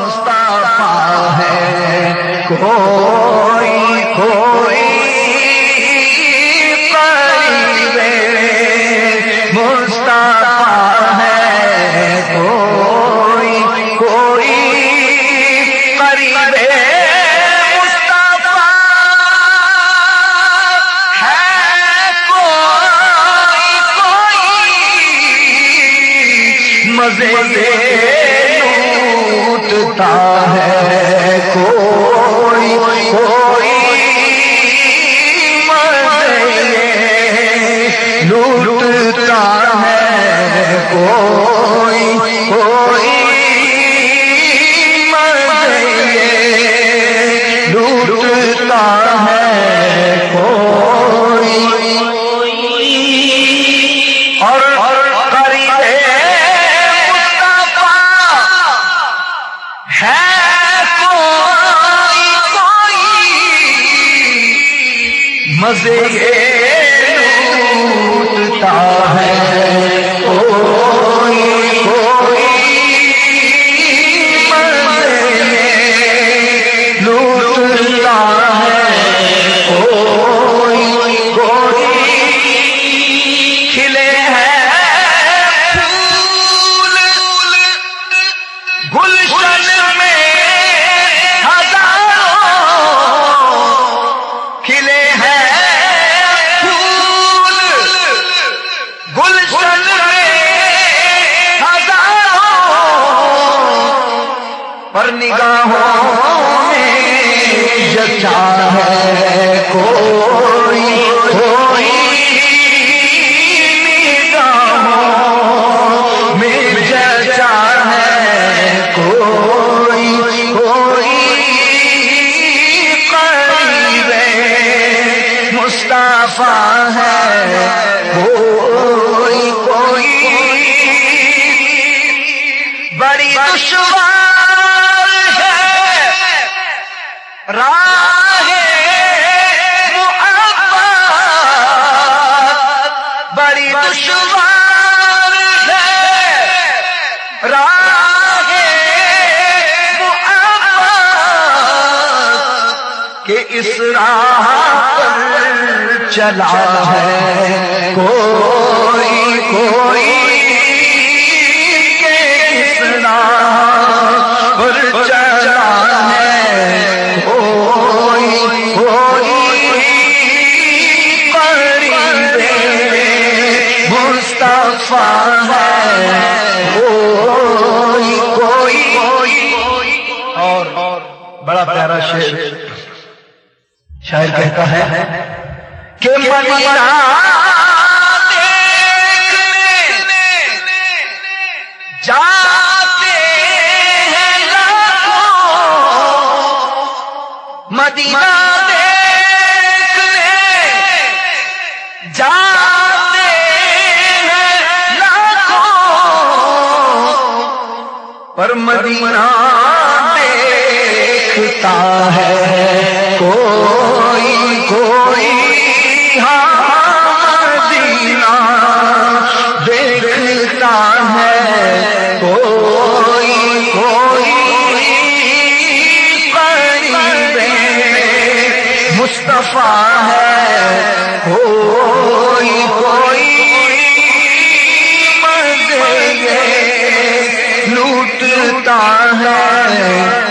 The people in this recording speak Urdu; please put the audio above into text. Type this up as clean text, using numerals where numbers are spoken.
مصطفیٰ ہے کوئی کوئی قریب مصطفیٰ ہے کوئی کوئی قریب مصطفیٰ ہے کوئی کوئی مزے لوٹتا ہے کوئی کوئی مزے لوٹتا ہے کوئی کوئی مزے لوٹتا ہے کوئی اور قریب مزے لوٹتا ہے کوئی کوئی مزے لوٹتا ہے کوئی کوئی کھلے ہیں پھول گلشن میں کھلے ہیں پر نگاہوں میں جچا ہے کوئی کوئی نگاہوں میں جچا ہے کوئی کوئی قریب مصطفیٰ ہے کوئی کوئی بڑی دشوار راہ محبت بڑی دشوار ہے راہ محبت کہ اس راہ پر چلا ہے کوئی کوئی کہ اس راہ پر چلا ہے کوئی کوئی قریب مصطفیٰ ہے کوئی کوئی اور بڑا پیارا شاعر کہتا ہے کہ مدینہ دیکھنے جاتے ہیں لاکھوں مدینہ دیکھنے جاتے ہیں لاکھوں پر مدینہ دیکھتا ہے کوئی کوئی مدینہ دیکھتا ہے کوئی کوئی قریب مصطفیٰ ہے کوئی کوئی مزے لوٹتا ہے